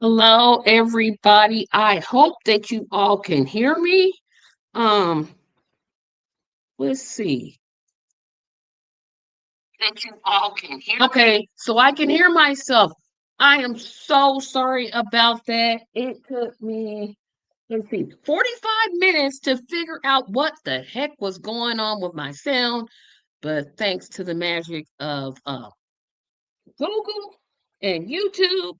Hello, everybody. I hope that you all can hear me. Um, let's see. That you all can hear. Okay, so I can hear myself. I am so sorry about that. It took me, let's see, 45 minutes to figure out what the heck was going on with my sound, but thanks to the magic of Google and YouTube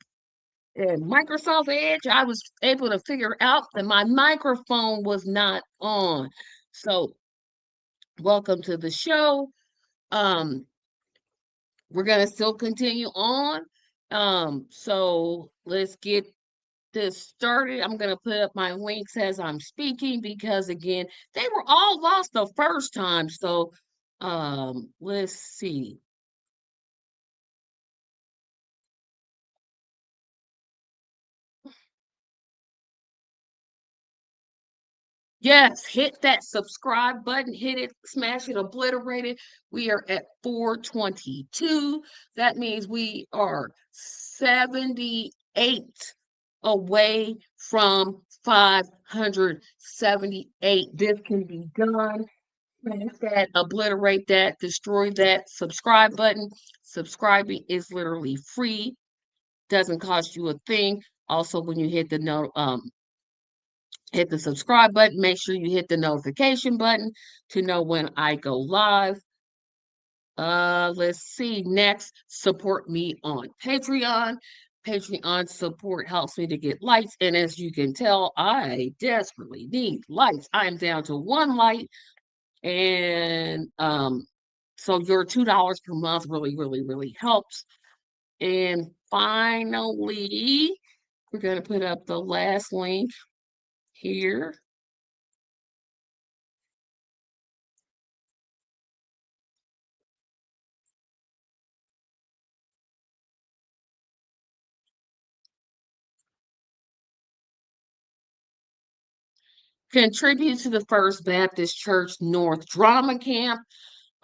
and Microsoft Edge, I was able to figure out that my microphone was not on. So, welcome to the show. Um, we're gonna still continue on. So let's get this started. I'm gonna put up my links as I'm speaking because again, they were all lost the first time. So, let's see. Yes, hit that subscribe button, hit it, smash it, obliterate it. We are at 422. That means we are 78 away from 578. This can be done. Smash that, obliterate that, destroy that subscribe button. Subscribing is literally free, doesn't cost you a thing. Also, when you hit the hit the subscribe button. Make sure you hit the notification button to know when I go live. Let's see. Next, support me on Patreon. Patreon support helps me to get lights, and as you can tell, I desperately need lights. I am down to one light, and so your $2 per month really, really, really helps. And finally, we're gonna put up the last link here. Contribute to the First Baptist Church North Drama Camp.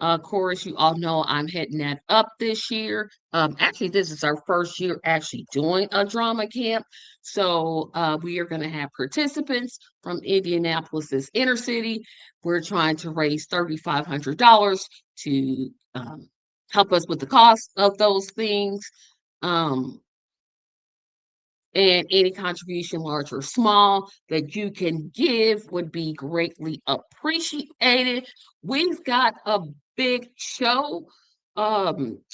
Of course, you all know I'm heading that up this year. Actually, this is our first year actually doing a drama camp. So we are going to have participants from Indianapolis's inner city. We're trying to raise $3,500 to help us with the cost of those things. Um, and any contribution, large or small, that you can give would be greatly appreciated. We've got a big show.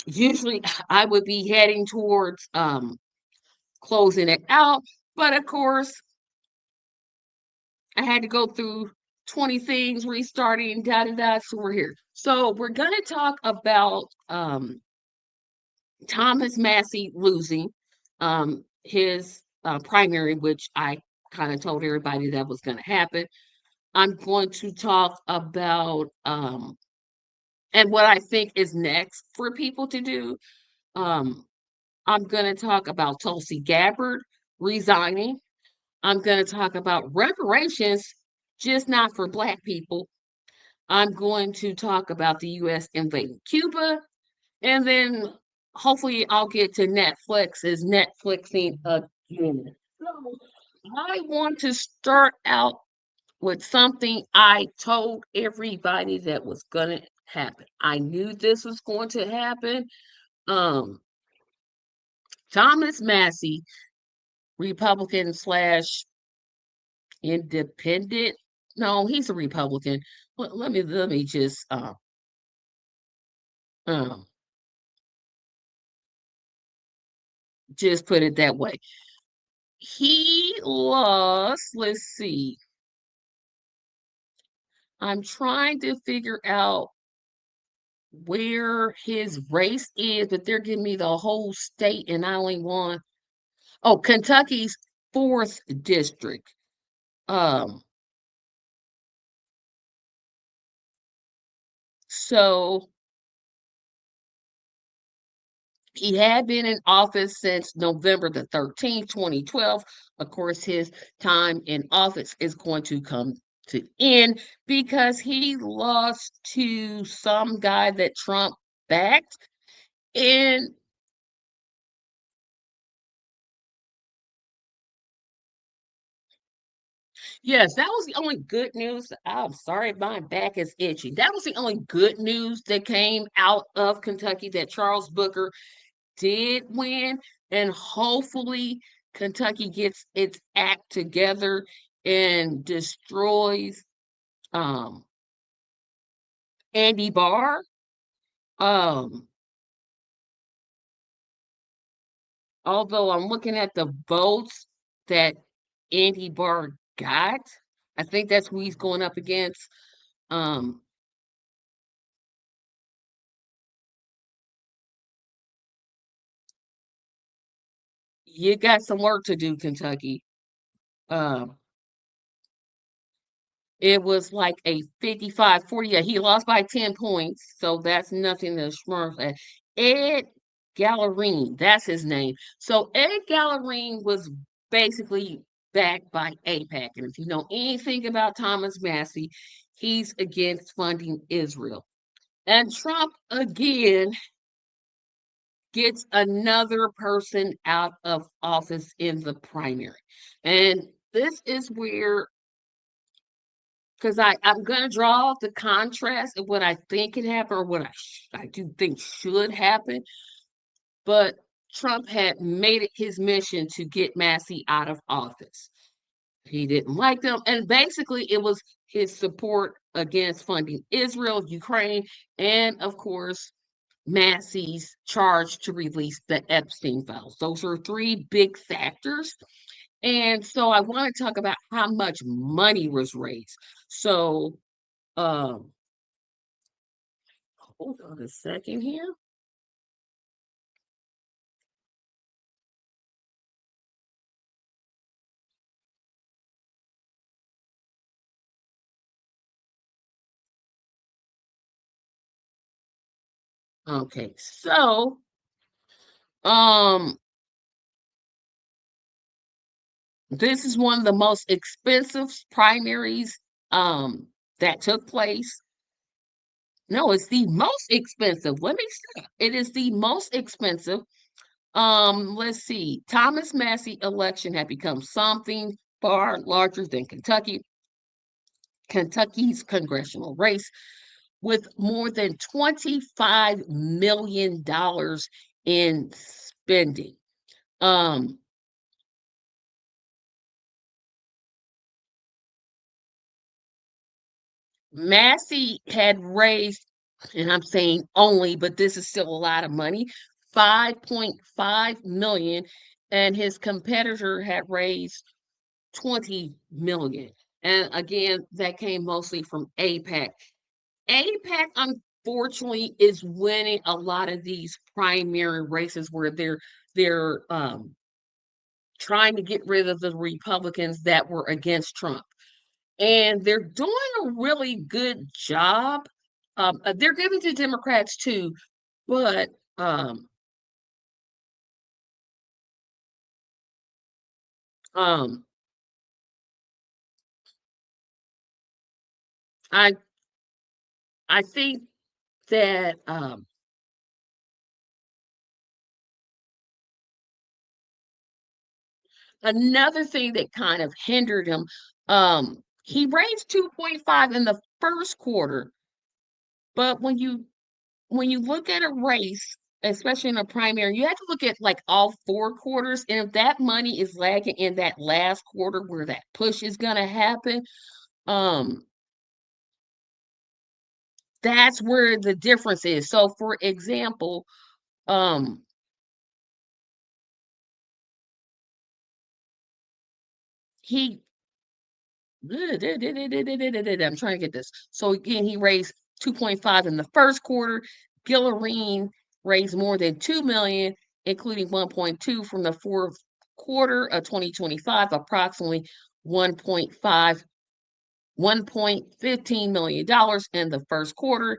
Usually I would be heading towards closing it out, but of course, I had to go through 20 things, restarting, da da da. So we're here. So we're gonna talk about Thomas Massey losing his primary, which I kind of told everybody that was going to happen. I'm going to talk about and what I think is next for people to do. Um, I'm going to talk about Tulsi Gabbard resigning. I'm going to talk about reparations, just not for Black people. I'm going to talk about the U.S. invading Cuba. And then hopefully I'll get to Netflix is Netflixing again. So I want to start out with something I told everybody that was gonna happen. I knew this was going to happen. Um, Thomas Massey, Republican slash independent. No, he's a Republican. Let me just um just put it that way. He lost, let's see. I'm trying to figure out where his race is, but they're giving me the whole state and I only want Kentucky's fourth district. Um, so he had been in office since November the 13th, 2012. Of course, his time in office is going to come to end because he lost to some guy that Trump backed. And Yes, that was the only good news. I'm sorry, my back is itchy. That was the only good news that came out of Kentucky, that Charles Booker did win, and hopefully Kentucky gets its act together and destroys um Andy Barr. Um, although I'm looking at the votes that Andy Barr got, I think that's who he's going up against. Um, you got some work to do, Kentucky. Um, it was like a 55-40. Yeah, he lost by 10 points, so that's nothing to smirk at. Ed Gallerine, that's his name. So Ed Gallerine was basically backed by AIPAC. And if you know anything about Thomas Massey, he's against funding Israel. And Trump again gets another person out of office in the primary. And this is where, because I'm going to draw the contrast of what I think can happen, or what I do think should happen. But Trump had made it his mission to get Massey out of office. He didn't like them. And basically, it was his support against funding Israel, Ukraine, and of course, Massey's charge to release the Epstein files. Those are three big factors. And so I want to talk about how much money was raised. So, um, hold on a second here. Okay, so um, this is one of the most expensive primaries that took place. No, it's the most expensive. Let me stop. It is the most expensive. Let's see. Thomas Massey election had become something far larger than Kentucky's congressional race, with more than $25 million in spending. Um, Massey had raised, and I'm saying only, but this is still a lot of money, 5.5 million, and his competitor had raised 20 million. And again, that came mostly from APAC. APAC, unfortunately, is winning a lot of these primary races where they're trying to get rid of the Republicans that were against Trump. And they're doing a really good job. They're giving to Democrats too, but um, I I think that another thing that kind of hindered him, he raised 2.5 in the first quarter, but when you look at a race, especially in a primary, you have to look at like all four quarters. And if that money is lagging in that last quarter where that push is gonna happen, um, that's where the difference is. So for example, um, he I'm trying to get this. So again, he raised 2.5 in the first quarter. Gillarine raised more than 2 million, including 1.2 from the fourth quarter of 2025, approximately 1.5 $1.15 million in the first quarter.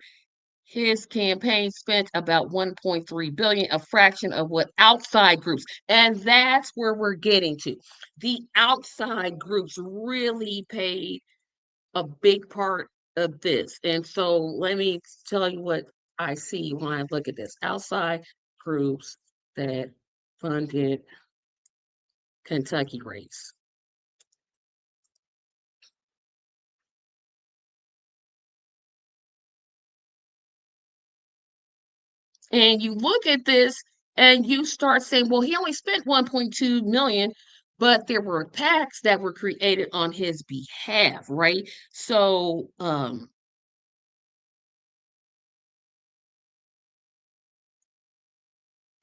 His campaign spent about 1.3 billion, a fraction of what outside groups. And that's where we're getting to. The outside groups really paid a big part of this. And so let me tell you what I see when I look at this. Outside groups that funded Kentucky race. And you look at this and you start saying, well, he only spent 1.2 million, but there were PACs that were created on his behalf, right? So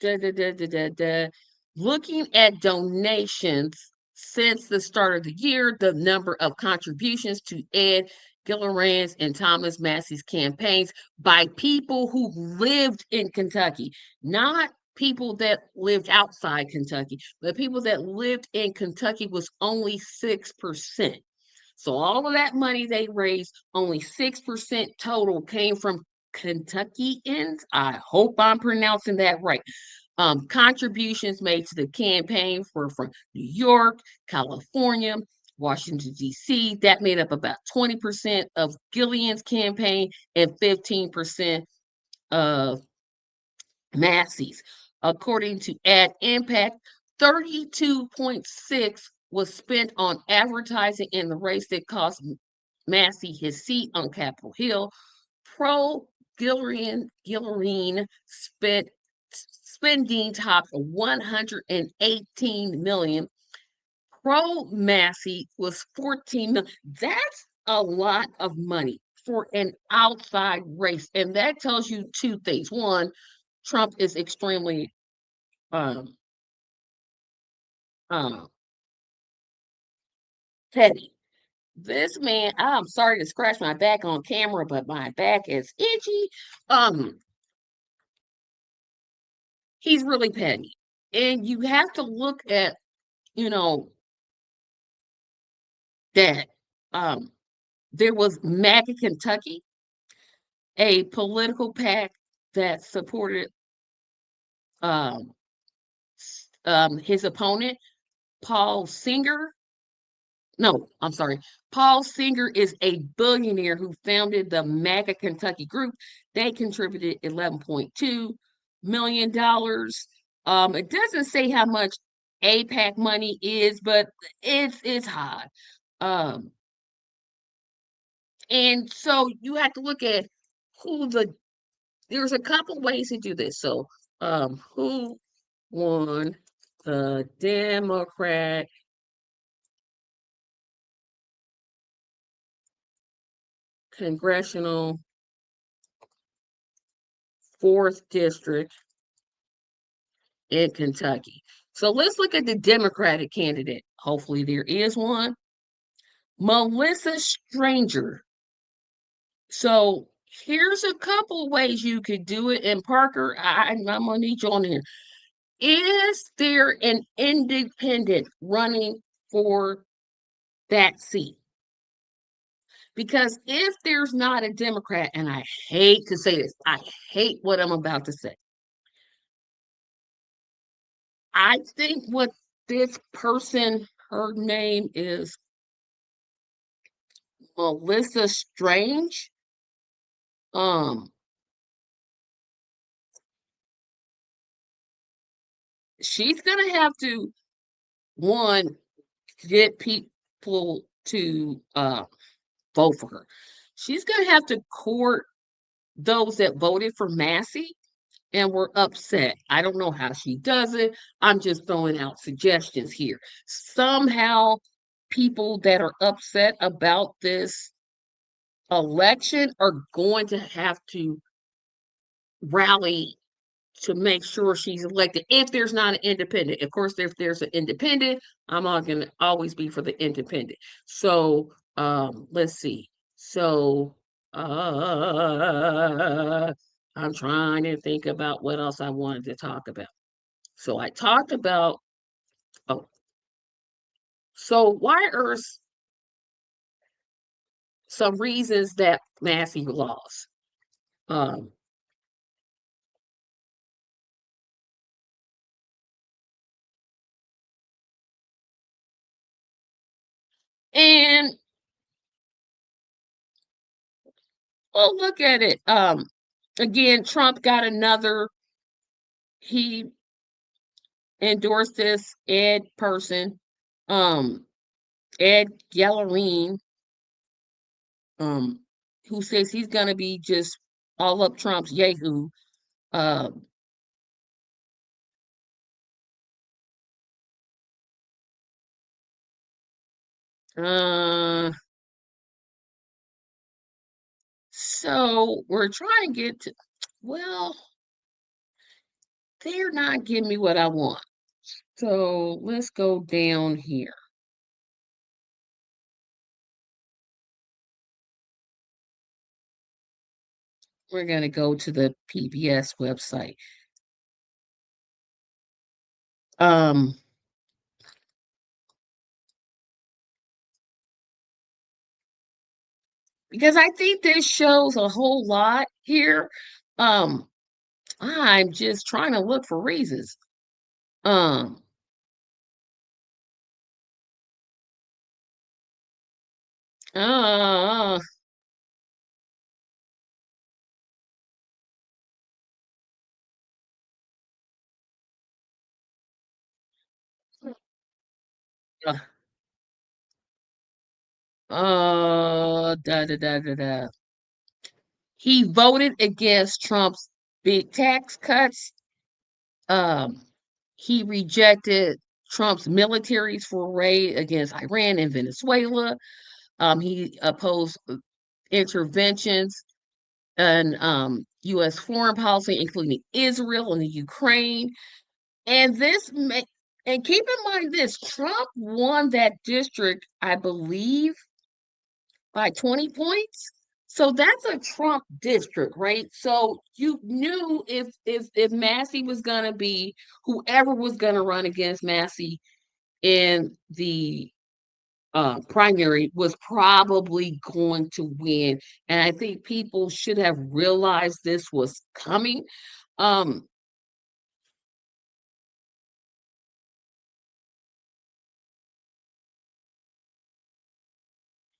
da, da, da, da, da, da. Looking at donations since the start of the year, the number of contributions to Ed Gillibrand's and Thomas Massey's campaigns by people who lived in Kentucky, not people that lived outside Kentucky, but people that lived in Kentucky was only 6%. So all of that money they raised, only 6% total came from Kentuckians. I hope I'm pronouncing that right. Contributions made to the campaign were from New York, California, Washington, D.C. That made up about 20% of Gillian's campaign and 15% of Massey's. According to Ad Impact, 32.6 was spent on advertising in the race that cost Massey his seat on Capitol Hill. Pro Gillian spending topped 118 million. Pro Massey was 14 million. That's a lot of money for an outside race. And that tells you two things. One, Trump is extremely um, uh, petty. This man, I'm sorry to scratch my back on camera, but my back is itchy. Um, he's really petty. And you have to look at, you know, that um there was MAGA Kentucky, a political PAC that supported um his opponent, Paul Singer. No, I'm sorry. Paul Singer is a billionaire who founded the MAGA Kentucky group. They contributed $11.2 million. It doesn't say how much APAC money is, but it's high. Um, and so you have to look at who there's a couple ways to do this. So who won the Democrat congressional 4th district in Kentucky? So let's look at the Democratic candidate. Hopefully there is one. Melissa Stranger. So here's a couple ways you could do it. And Parker, I'm gonna need you on here. Is there an independent running for that seat? Because if there's not a Democrat, and I hate to say this, I hate what I'm about to say. I think what this person, her name is Melissa Strange. Um, she's gonna have to one get people to vote for her. She's gonna have to court those that voted for Massey and were upset. I don't know how she does it. I'm just throwing out suggestions here. Somehow, people that are upset about this election are going to have to rally to make sure she's elected if there's not an independent. Of course, if there's an independent, I'm not going to always be for the independent. So let's see. So I'm trying to think about what else I wanted to talk about. So I talked about, oh, so why are some reasons that Massey lost? Um, and well, look at it. Again, Trump got another, he endorsed this Ed person, um, Ed Gallerine, um, who says he's gonna be just all up Trump's Yahoo. Um, uh, so we're trying to get to, well, they're not giving me what I want. So let's go down here. We're going to go to the PBS website. Um, because I think this shows a whole lot here. Um, I'm just trying to look for reasons. Um, uh, da da da da da. He voted against Trump's big tax cuts. Um, he rejected Trump's military's foray against Iran and Venezuela. He opposed interventions in U.S. foreign policy, including Israel and the Ukraine. And and keep in mind this: Trump won that district, I believe, by 20 points. So that's a Trump district, right? So you knew if Massey was gonna be whoever was gonna run against Massey in the primary was probably going to win. And I think people should have realized this was coming. Um,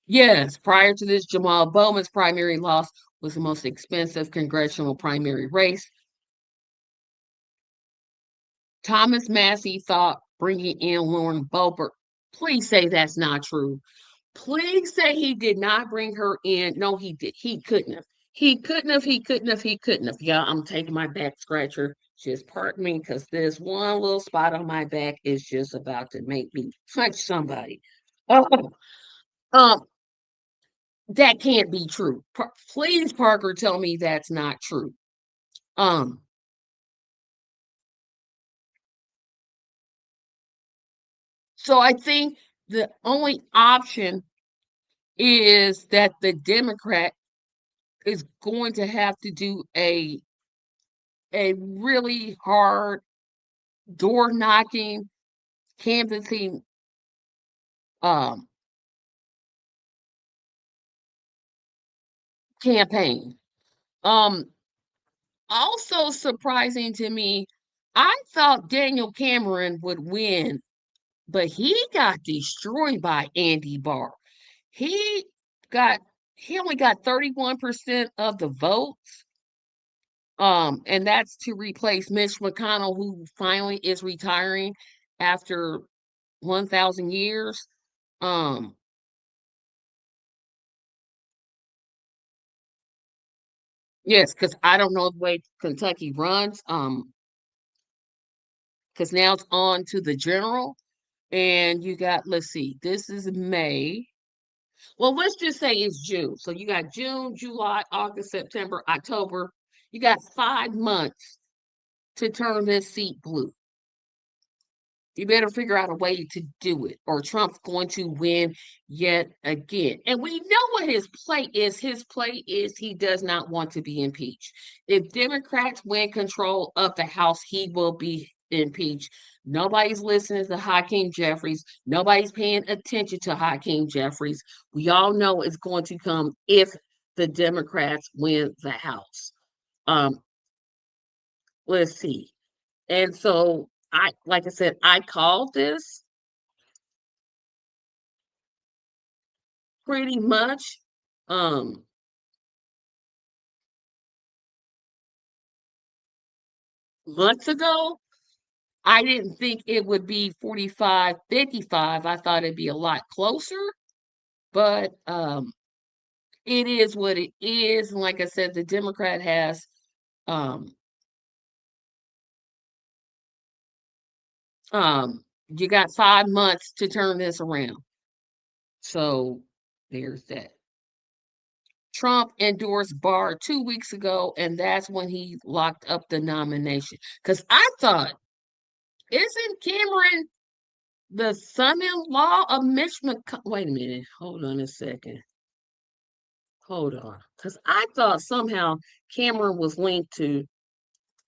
yes, prior to this, Jamal Bowman's primary loss was the most expensive congressional primary race. Thomas Massey thought bringing in Lauren Boebert. Please say that's not true. Please say he did not bring her in. No, he did. He couldn't have. He couldn't have. He couldn't have. He couldn't have. Yeah, I'm taking my back scratcher. Just pardon me, because this one little spot on my back is just about to make me punch somebody. Oh, um, that can't be true. Please, Parker, tell me that's not true. Um, so I think the only option is that the Democrat is going to have to do a really hard door knocking, canvassing um, campaign. Um, Also surprising to me, I thought Daniel Cameron would win, but he got destroyed by Andy Barr. He got he only got 31% of the votes. And that's to replace Mitch McConnell, who finally is retiring after 1,000 years. Um, yes, because I don't know the way Kentucky runs. Because now it's on to the general, and you got, let's see, this is May. Well, let's just say it's June. So you got June, July, August, September, October. You got 5 months to turn this seat blue. You better figure out a way to do it, or Trump's going to win yet again. And we know what his play is. His play is he does not want to be impeached. If Democrats win control of the House, he will be impeached. Nobody's listening to Hakeem Jeffries. Nobody's paying attention to Hakeem Jeffries. We all know it's going to come if the Democrats win the House. Um, let's see. And so like I said, I called this pretty much um months ago. I didn't think it would be 45-55. I thought it'd be a lot closer, but it is what it is. And like I said, the Democrat has um You got 5 months to turn this around. So there's that. Trump endorsed Barr 2 weeks ago, and that's when he locked up the nomination. Because I thought, isn't Cameron the son-in-law of Mitch McConnell? Wait a minute. Hold on a second. Hold on. Because I thought somehow Cameron was linked to,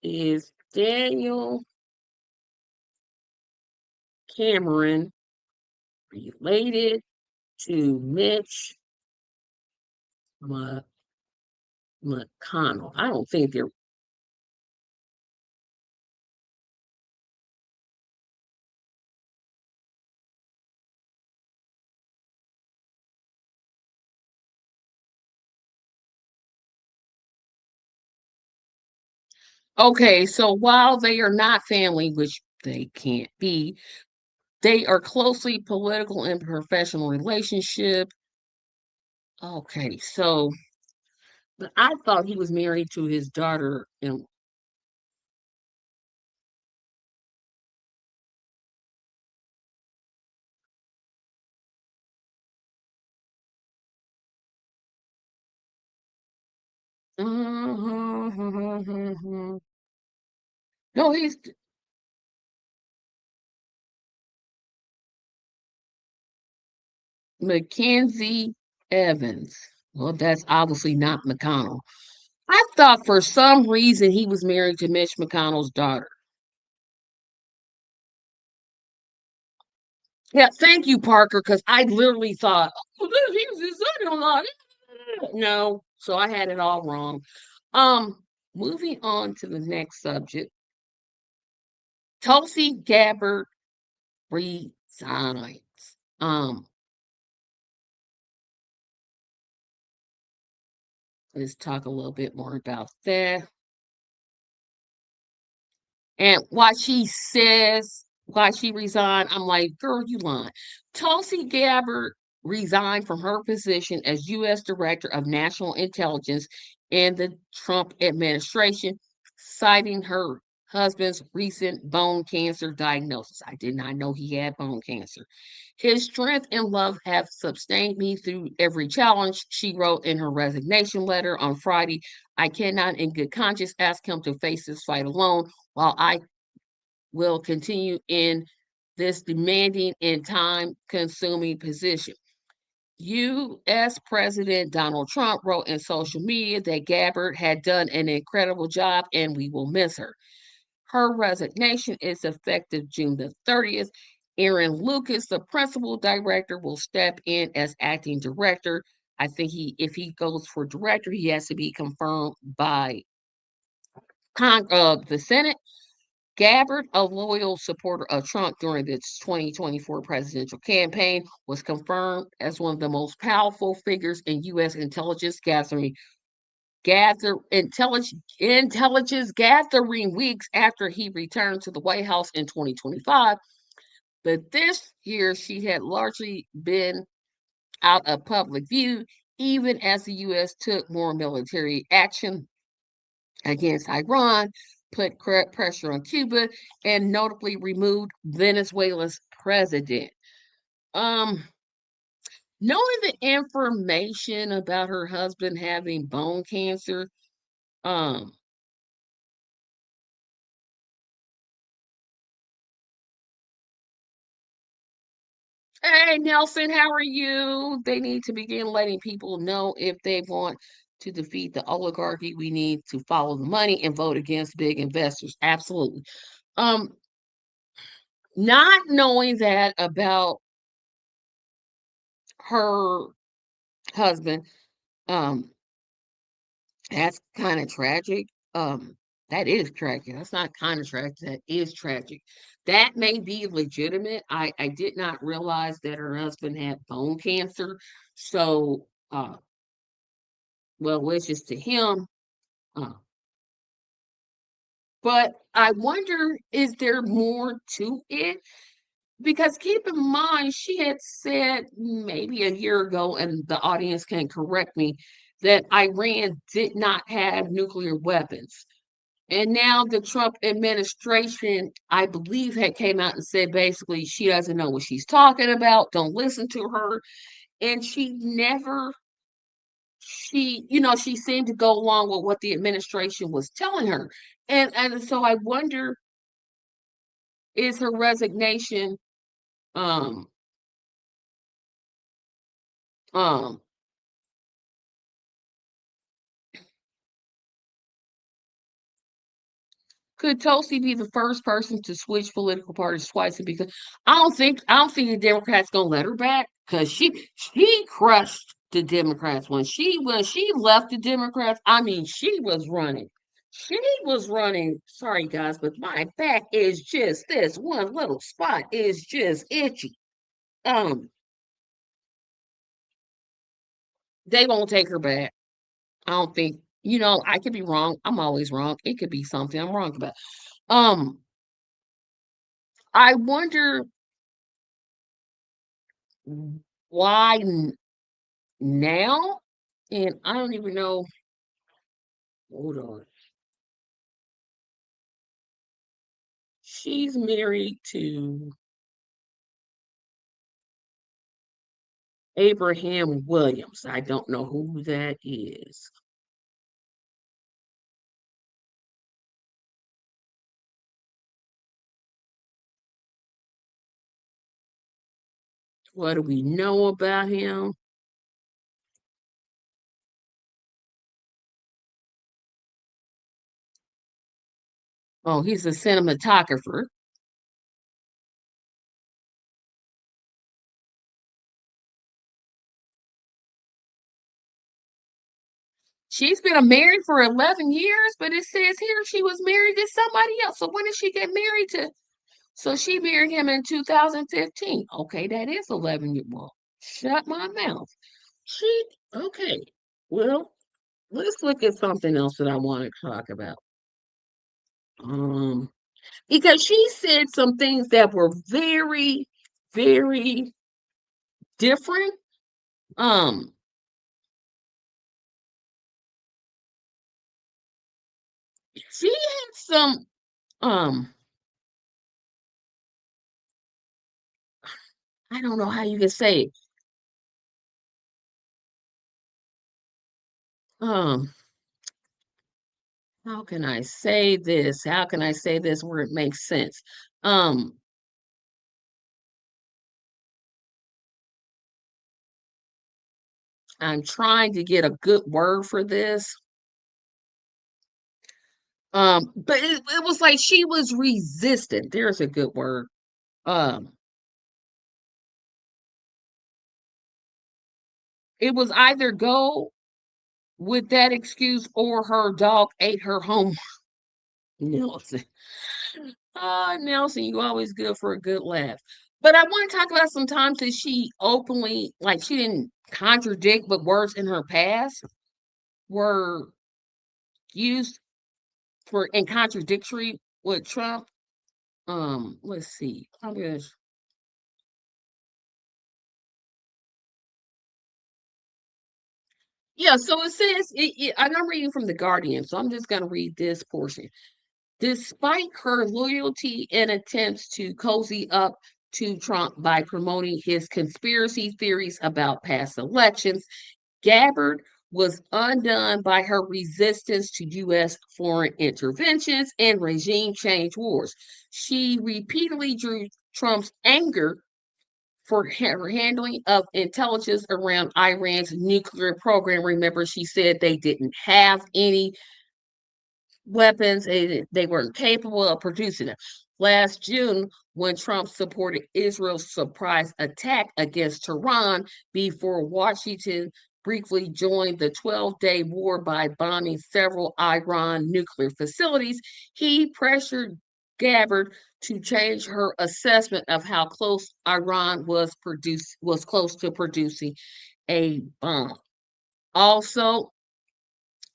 is Daniel Cameron related to Mitch McConnell? I don't think they're. Okay, so while they are not family, which they can't be, they are closely political and professional relationship. Okay, so but I thought he was married to his daughter and no, he's Mackenzie Evans. Well, that's obviously not McConnell. I thought for some reason he was married to Mitch McConnell's daughter. Yeah, thank you, Parker, because I literally thought, oh, he was his son-in-law. No, so I had it all wrong. Um, Moving on to the next subject. Tulsi Gabbard resigns. Um, let's talk a little bit more about that. And why she resigned, I'm like, girl, you lying. Tulsi Gabbard resigned from her position as U.S. Director of National Intelligence in the Trump administration, citing her husband's recent bone cancer diagnosis. I did not know he had bone cancer. His strength and love have sustained me through every challenge, she wrote in her resignation letter on Friday. I cannot, in good conscience, ask him to face this fight alone while I will continue in this demanding and time consuming position. U.S. President Donald Trump wrote in social media that Gabbard had done an incredible job and we will miss her. Her resignation is effective June the 30th. Aaron Lucas, the principal director, will step in as acting director. I think if he goes for director, he has to be confirmed by the Senate. Gabbard, a loyal supporter of Trump during the 2024 presidential campaign, was confirmed as one of the most powerful figures in U.S. intelligence intelligence gathering weeks after he returned to the White House in 2025. But this year, she had largely been out of public view, even as the U.S. took more military action against Iran, put pressure on Cuba, and notably removed Venezuela's president. Um, Knowing the information about her husband having bone cancer, um, hey Nelson, how are you? They need to begin letting people know if they want to defeat the oligarchy, we need to follow the money and vote against big investors. Absolutely. Um, Not knowing that about her husband, um, that's kind of tragic. That is tragic. That's not kind of tragic. That is tragic. That may be legitimate. I did not realize that her husband had bone cancer. So, well, wishes to him. Uh, but I wonder, is there more to it? Because keep in mind, she had said maybe a year ago, and the audience can correct me, that Iran did not have nuclear weapons. And now the Trump administration, I believe, had came out and said basically she doesn't know what she's talking about. Don't listen to her. And she never, she seemed to go along with what the administration was telling her. And so I wonder, is her resignation um um could Tulsi be the first person to switch political parties twice? And because I don't think the Democrats gonna let her back because she crushed the Democrats when she left the Democrats. I mean, she was running. She was running. Sorry guys, but my back is just this one little spot is just itchy. Um, they won't take her back. I don't think. I could be wrong. I'm always wrong. It could be something I'm wrong about. Um, I wonder why now? And I don't even know. Hold on. She's married to Abraham Williams. I don't know who that is. What do we know about him? Oh, he's a cinematographer. She's been married for 11 years, but it says here she was married to somebody else. So when did she get married to? So she married him in 2015. Okay, that is 11 years. Well, shut my mouth. She, okay. Well, let's look at something else that I want to talk about. Um, because she said some things that were very, very different. Um, she had some, um, I don't know how you can say it. Um, how can I say this? How can I say this where it makes sense? Um, I'm trying to get a good word for this. But it was like she was resistant. There's a good word. Um, it was either go with that excuse or her dog ate her home. Nelson. Nelson, you always good for a good laugh. But I want to talk about some times that she openly, like she didn't contradict, but words in her past were used for in contradictory with Trump. Let's see. Yeah, so it says, and I'm reading from The Guardian, so I'm just going to read this portion. Despite her loyalty and attempts to cozy up to Trump by promoting his conspiracy theories about past elections, Gabbard was undone by her resistance to U.S. foreign interventions and regime change wars. She repeatedly drew Trump's anger for her handling of intelligence around Iran's nuclear program. Remember, she said they didn't have any weapons, they weren't capable of producing them. Last June, when Trump supported Israel's surprise attack against Tehran before Washington briefly joined the 12-day war by bombing several Iran nuclear facilities, he pressured Gabbard to change her assessment of how close Iran was close to producing a bomb. Also,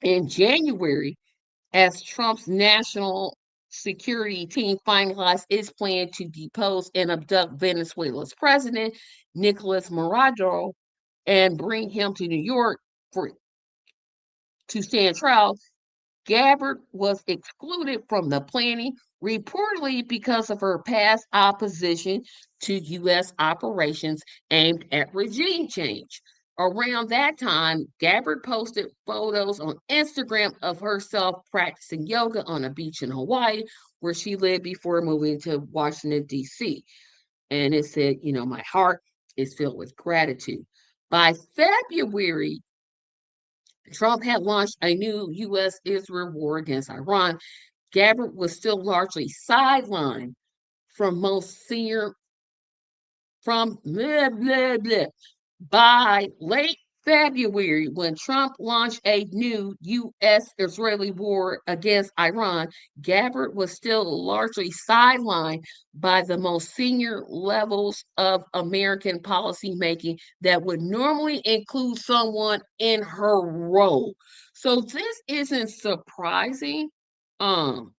in January, as Trump's national security team finalized its plan to depose and abduct Venezuela's president, Nicolas Maduro, and bring him to New York for to stand trial. Gabbard was excluded from the planning, reportedly because of her past opposition to U.S. operations aimed at regime change. Around that time, Gabbard posted photos on Instagram of herself practicing yoga on a beach in Hawaii, where she lived before moving to Washington, D.C. And it said, my heart is filled with gratitude. By February, Trump had launched a new U.S. Israel war against Iran. Gabbard was still largely sidelined from most senior from blah, blah, blah. By late February, when Trump launched a new U.S. Israeli war against Iran, Gabbard was still largely sidelined by the most senior levels of American policymaking that would normally include someone in her role. So this isn't surprising. Um,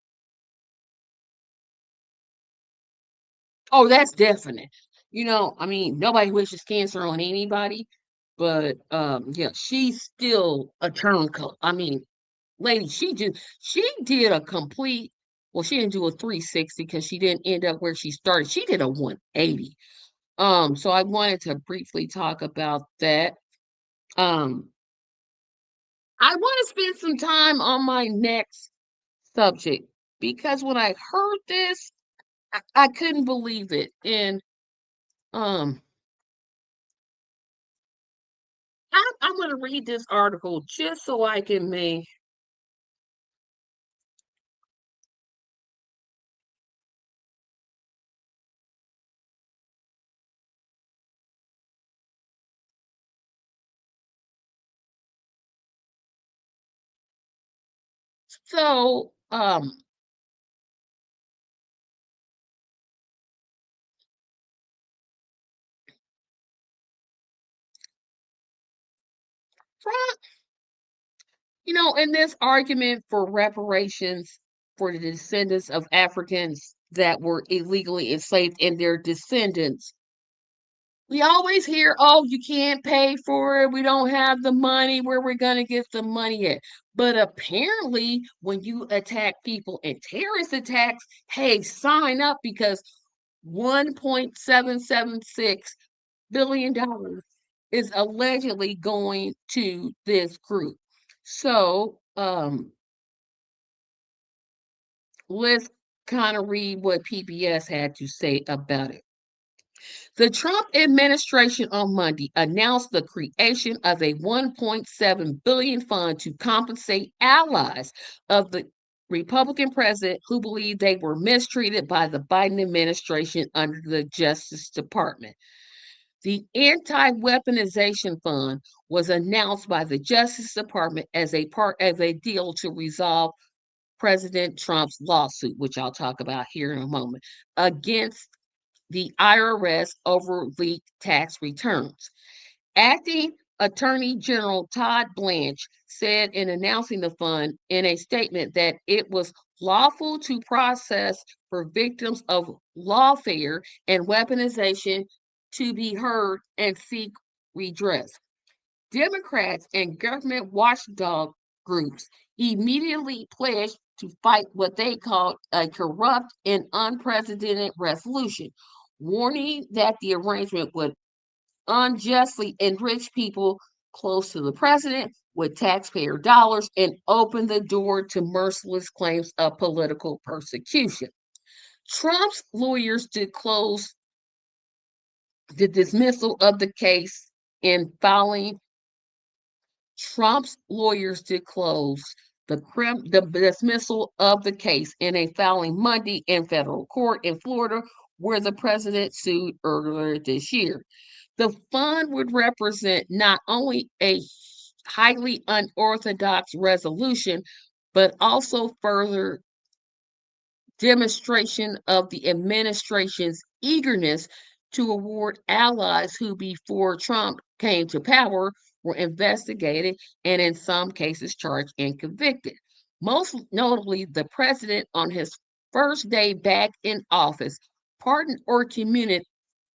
oh, that's definite. I mean, nobody wishes cancer on anybody, but yeah, she's still a turncoat. I mean, lady, she did a complete, well, she didn't do a 360 because she didn't end up where she started. She did a 180. So I wanted to briefly talk about that. Um, I want to spend some time on my next subject because when I heard this, I couldn't believe it. And um I'm going to read this article just so I can make. So, Trump, in this argument for reparations for the descendants of Africans that were illegally enslaved and their descendants, we always hear, oh, you can't pay for it. We don't have the money. Where we're going to get the money at? But apparently, when you attack people in terrorist attacks, hey, sign up because $1.776 billion is allegedly going to this group. So, let's kind of read what PBS had to say about it. The Trump administration on Monday announced the creation of a 1.7 billion fund to compensate allies of the Republican president who believed they were mistreated by the Biden administration under the Justice Department. The anti-weaponization fund was announced by the Justice Department as a part of a deal to resolve President Trump's lawsuit, which I'll talk about here in a moment, against the IRS over leaked tax returns. Acting Attorney General Todd Blanche said in announcing the fund in a statement that it was lawful to process for victims of lawfare and weaponization to be heard and seek redress. Democrats and government watchdog groups immediately pledged to fight what they called a corrupt and unprecedented resolution, warning that the arrangement would unjustly enrich people close to the president with taxpayer dollars and open the door to merciless claims of political persecution. Trump's lawyers disclosed the dismissal of the case in filing Trump's lawyers disclosed the dismissal of the case in a filing Monday in federal court in Florida, where the president sued earlier this year. The fund would represent not only a highly unorthodox resolution, but also further demonstration of the administration's eagerness to award allies who, before Trump came to power, were investigated and, in some cases, charged and convicted. Most notably, the president, on his first day back in office, pardoned or commuted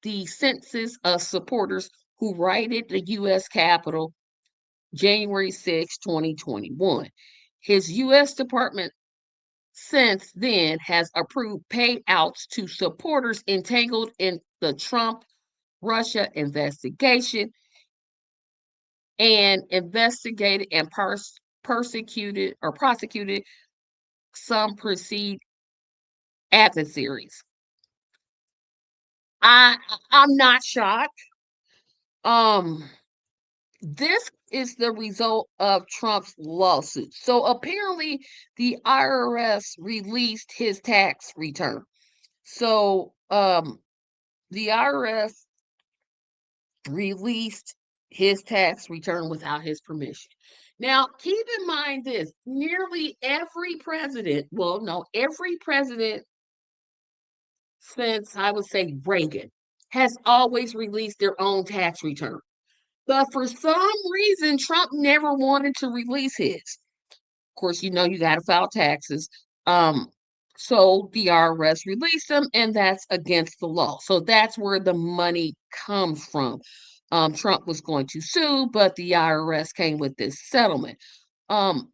the census of supporters who raided the U.S. Capitol January 6, 2021. His U.S. Department since then has approved payouts to supporters entangled in the Trump Russia investigation and investigated and persecuted or prosecuted some perceived adversaries. I I'm not shocked. Um, this is the result of Trump's lawsuit. So apparently, the IRS released his tax return. So the IRS released his tax return without his permission. Now, keep in mind this: nearly every president, well, no, every president since I would say Reagan has always released their own tax return. But for some reason, Trump never wanted to release his. Of course, you know you got to file taxes. Um, so the IRS released them, and that's against the law. So that's where the money comes from. Trump was going to sue, but the IRS came with this settlement. Um,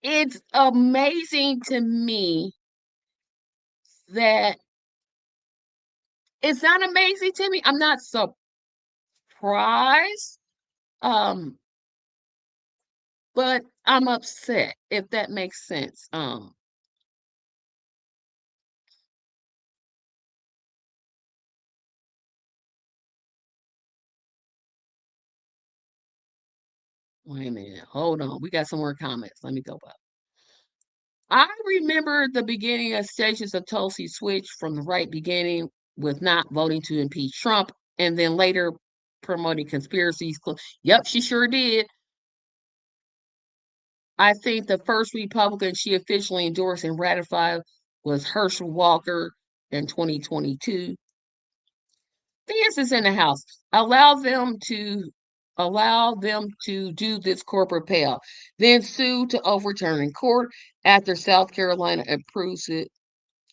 it's amazing to me that it's not amazing to me. I'm not surprised. Um, but I'm upset, if that makes sense. Wait a minute. Hold on. We got some more comments. Let me go back. I remember the beginning of stages of Tulsi switch from the right beginning with not voting to impeach Trump and then later promoting conspiracies. Yep, she sure did. I think the first Republican she officially endorsed and ratified was Herschel Walker in 2022. This is in the House. Allow them to do this corporate payoff, then sue to overturn in court after South Carolina approves it.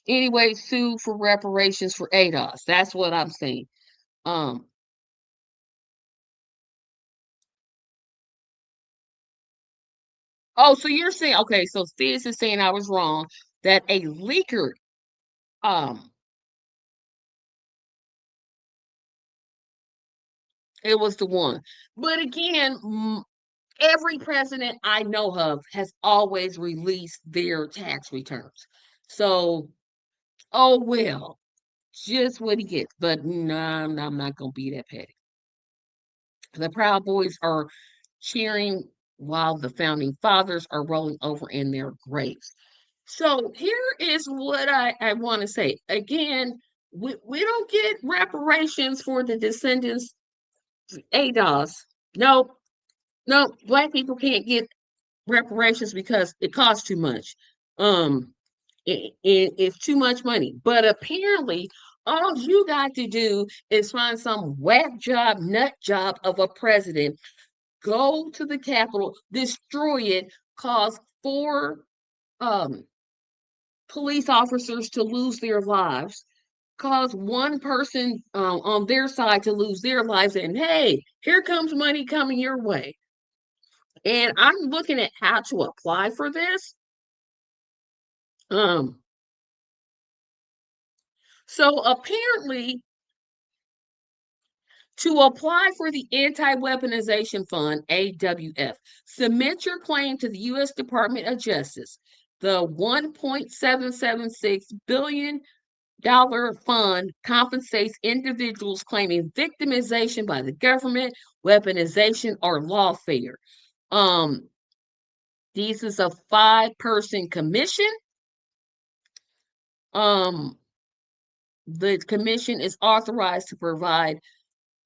Anyway, sue for reparations for ADOS. That's what I'm saying. Um, oh, so you're saying okay, so Fizz is saying I was wrong that a leaker, um, it was the one. But again, every president I know of has always released their tax returns. So, oh well, just what he gets. But no, I'm not gonna be that petty. The Proud Boys are cheering while the founding fathers are rolling over in their graves. So here is what I want to say. Again, we don't get reparations for the descendants ADOS. No, no, black people can't get reparations because it costs too much. Um, it's too much money. But apparently, all you got to do is find some whack job, nut job of a president, go to the Capitol, destroy it, cause four um, police officers to lose their lives, cause one person on their side to lose their lives, and hey, here comes money coming your way. And I'm looking at how to apply for this. Um, so apparently, to apply for the Anti-Weaponization Fund, AWF, submit your claim to the U.S. Department of Justice. The $1.776 billion fund compensates individuals claiming victimization by the government, weaponization, or lawfare. Um, this is a five-person commission. Um, the commission is authorized to provide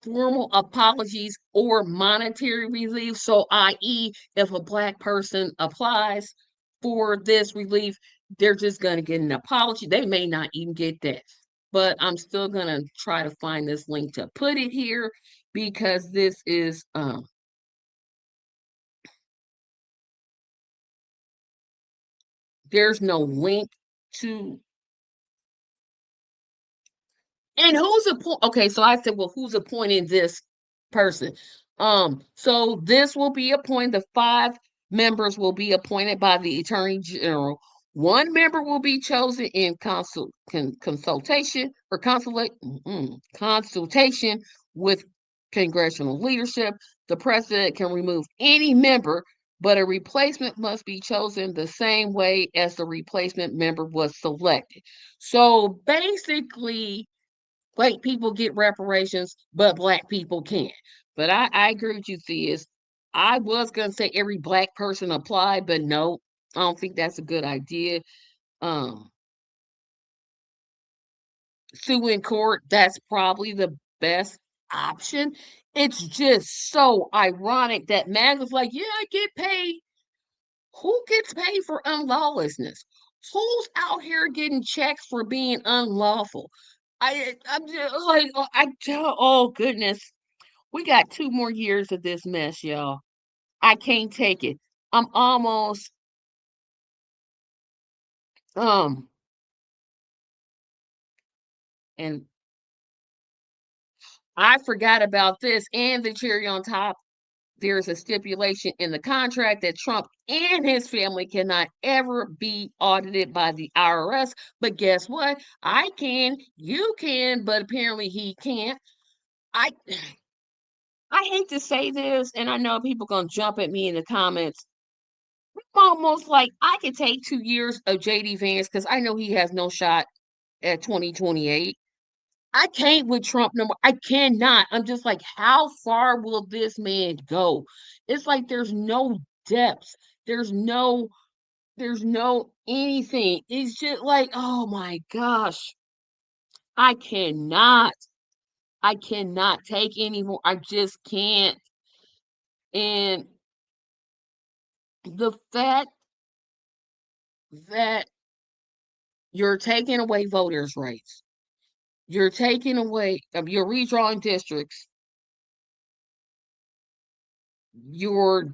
formal apologies or monetary relief. So, i.e., if a black person applies for this relief, they're just going to get an apology. They may not even get that. But I'm still going to try to find this link to put it here because this is, there's no link to, and who's appoint? Okay, so I said, well, who's appointing this person? So this will be appointed the five members will be appointed by the Attorney General. One member will be chosen in consultation or consultation with congressional leadership. The president can remove any member, but a replacement must be chosen the same way as the replacement member was selected. So basically, white people get reparations, but black people can't. But I agree with you, Theus. I was gonna say every black person apply, but no, I don't think that's a good idea. Um, Sue in court, that's probably the best option. It's just so ironic that MAGA's like, yeah, I get paid. Who gets paid for unlawlessness? Who's out here getting checks for being unlawful? I'm just like, oh goodness, we got 2 more years of this mess, y'all. I can't take it. I'm almost, um, and I forgot about this, and the cherry on top, there's a stipulation in the contract that Trump and his family cannot ever be audited by the IRS. But guess what? I can, you can, but apparently he can't. I I hate to say this, and I know people gonna jump at me in the comments. Almost like I could take 2 years of JD Vance because I know he has no shot at 2028. I can't with Trump no more. I cannot. I'm just like, how far will this man go? It's like there's no depth. There's no there's no anything. It's just like, oh my gosh. I cannot. I cannot take anymore. I just can't. And the fact that you're taking away voters' rights, you're taking away, you're redrawing districts, you're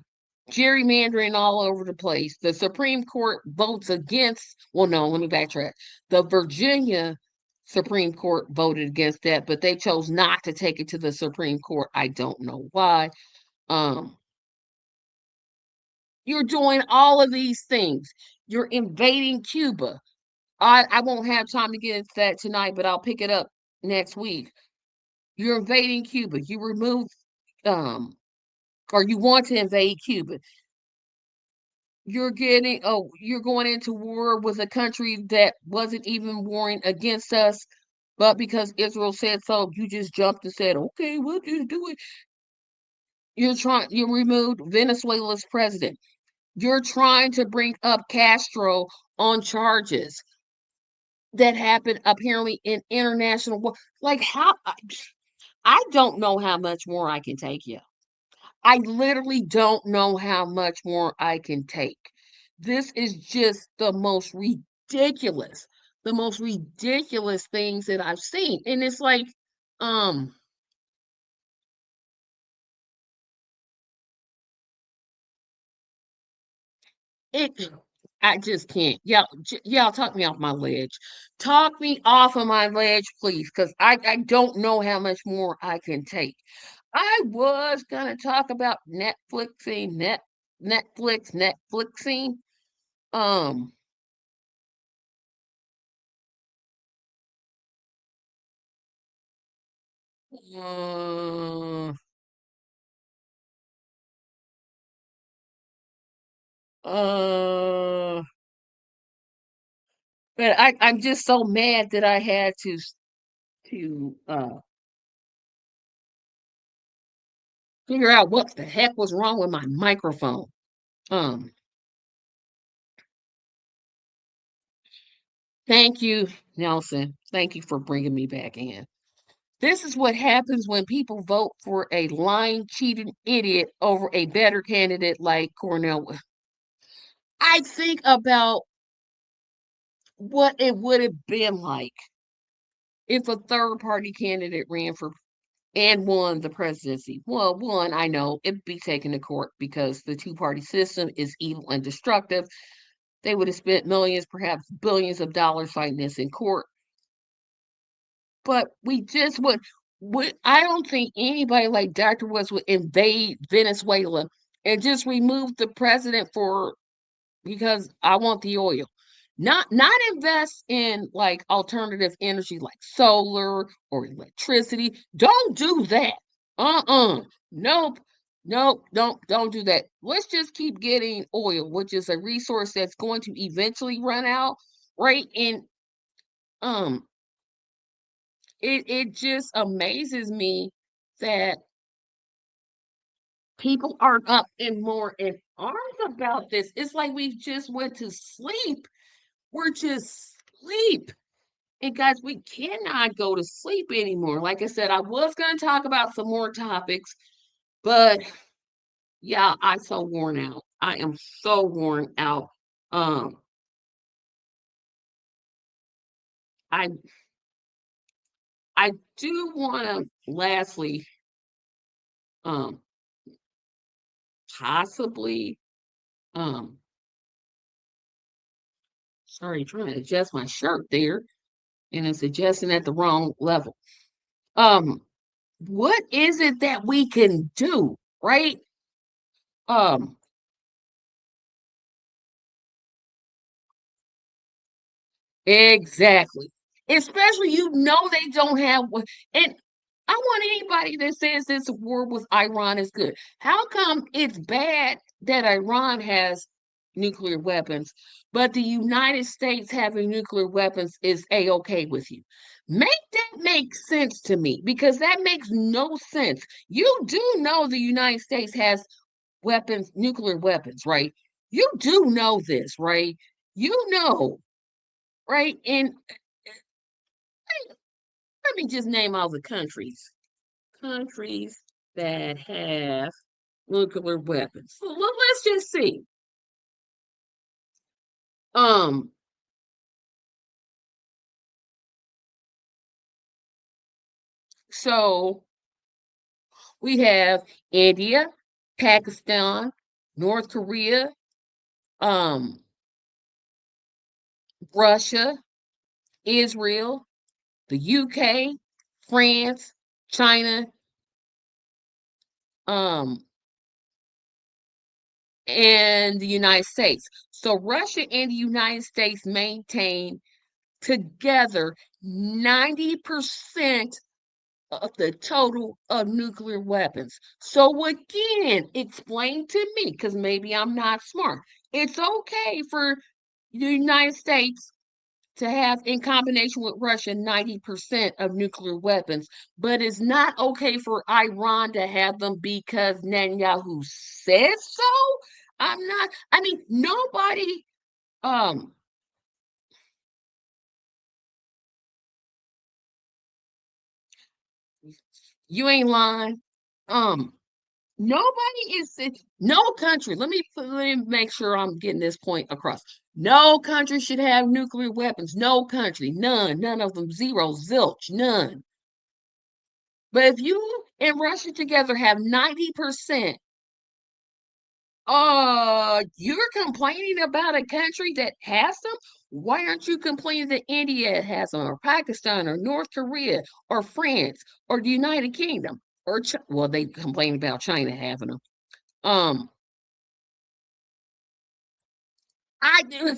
gerrymandering all over the place. The Supreme Court votes against, well, no, let me backtrack. The Virginia Supreme Court voted against that, but they chose not to take it to the Supreme Court. I don't know why. Um, you're doing all of these things. You're invading Cuba. I won't have time to get into that tonight, but I'll pick it up next week. You're invading Cuba. You remove um or you want to invade Cuba. You're going into war with a country that wasn't even warring against us, but because Israel said so, you just jumped and said, okay, we'll just do it. You removed Venezuela's president. You're trying to bring up Castro on charges that happened apparently in international war. Like how I don't know how much more I can take you. I literally don't know how much more I can take. This is just the most ridiculous things that I've seen. And it's like, um, it, I just can't. Y'all talk me off my ledge. Talk me off of my ledge, please, because I don't know how much more I can take. I was gonna talk about Netflixing. Um, uh, uh, but I'm just so mad that I had to figure out what the heck was wrong with my microphone. Um, Thank you, Nelson. Thank you for bringing me back in. This is what happens when people vote for a lying, cheating idiot over a better candidate like Cornell. I think about what it would have been like if a third party candidate ran for and won the presidency. Well, one, I know it'd be taken to court because the two-party system is evil and destructive. They would have spent millions, perhaps billions of dollars fighting this in court. But we just would I don't think anybody like Dr. West would invade Venezuela and just remove the president for because I want the oil. Not invest in like alternative energy like solar or electricity. Don't do that. Uh-uh. Nope. Nope. Don't do that. Let's just keep getting oil, which is a resource that's going to eventually run out, right? And um it just amazes me that people aren't up and more in arms about this. It's like we just went to sleep. We're just sleep. And guys, we cannot go to sleep anymore. Like I said, I was going to talk about some more topics, but yeah, I'm so worn out. I am so worn out. Um, I I do want to lastly, um, possibly, um, sorry, trying to adjust my shirt there, and it's adjusting at the wrong level. Um, what is it that we can do, right? Um, exactly. Especially they don't have and I want anybody that says this war with Iran is good. How come it's bad that Iran has nuclear weapons, but the United States having nuclear weapons is a-okay with you? Make that make sense to me because that makes no sense. You do know the United States has weapons, nuclear weapons, right? You do know this, right? You know, right? And let me just name all the countries. Countries that have nuclear weapons. So let's just see. Um, so we have India, Pakistan, North Korea, um, Russia, Israel, the UK, France, China, um, and the United States. So Russia and the United States maintain together 90% of the total of nuclear weapons. So again, explain to me, because maybe I'm not smart. It's okay for the United States to have, in combination with Russia, 90% of nuclear weapons, but it's not okay for Iran to have them because Netanyahu says so. I'm not, I mean, nobody, um, you ain't lying. Um, Nobody no country. Let me make sure I'm getting this point across. No country should have nuclear weapons. No country, none of them, zero, zilch, none. But if you and Russia together have 90%, you're complaining about a country that has them? Why aren't you complaining that India has them, or Pakistan, or North Korea, or France, or the United Kingdom, or well, they complain about China having them. Um, I do.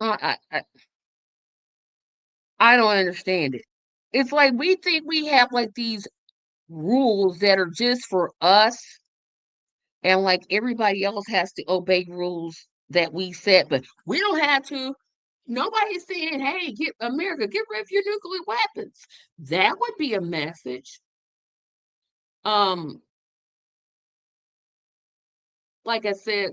I I don't understand it. It's like we think we have like these rules that are just for us, and like everybody else has to obey rules that we set, but we don't have to. Nobody's saying, "Hey, get America, get rid of your nuclear weapons." That would be a message. Um, like I said,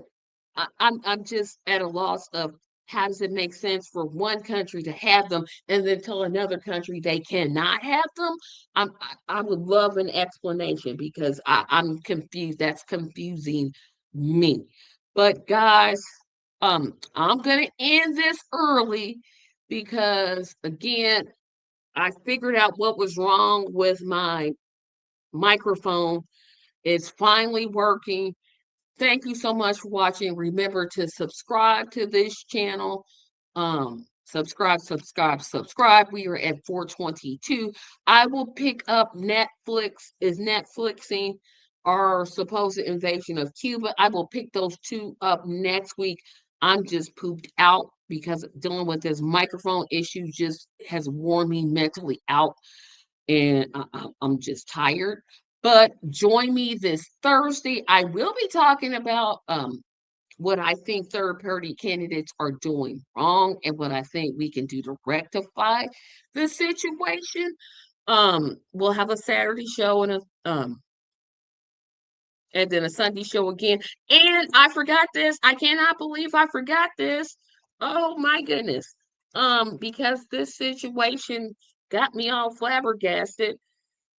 I'm just at a loss of how does it make sense for one country to have them and then tell another country they cannot have them? I would love an explanation because I'm confused. That's confusing me. But guys, I'm gonna end this early because again, I figured out what was wrong with my microphone. It's finally working. Thank you so much for watching. Remember to subscribe to this channel. Subscribe. We are at 422. I will pick up Netflix. Is Netflixing our supposed invasion of Cuba? I will pick those two up next week. I'm just pooped out because dealing with this microphone issue just has worn me mentally out, and I'm just tired. But join me this Thursday. I will be talking about what I think third party candidates are doing wrong and what I think we can do to rectify the situation. We'll have a Saturday show and then a Sunday show again. And I forgot this. I cannot believe I forgot this. Oh my goodness. Because this situation got me all flabbergasted.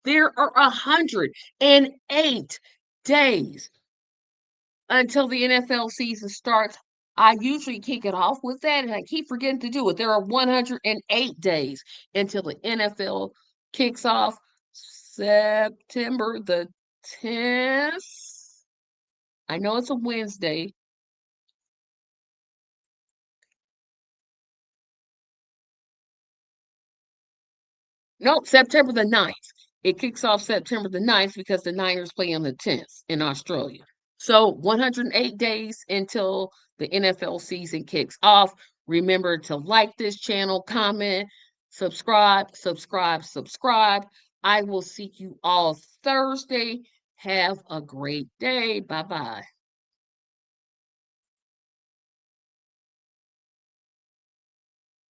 There are 108 days until the NFL season starts. I usually kick it off with that, and I keep forgetting to do it. There are 108 days until the NFL kicks off September the 10th. I know it's a Wednesday. Nope, September the 9th. It kicks off September the 9th because the Niners play on the 10th in Australia. So 108 days until the NFL season kicks off. Remember to like this channel, comment, subscribe. I will see you all Thursday. Have a great day. Bye bye.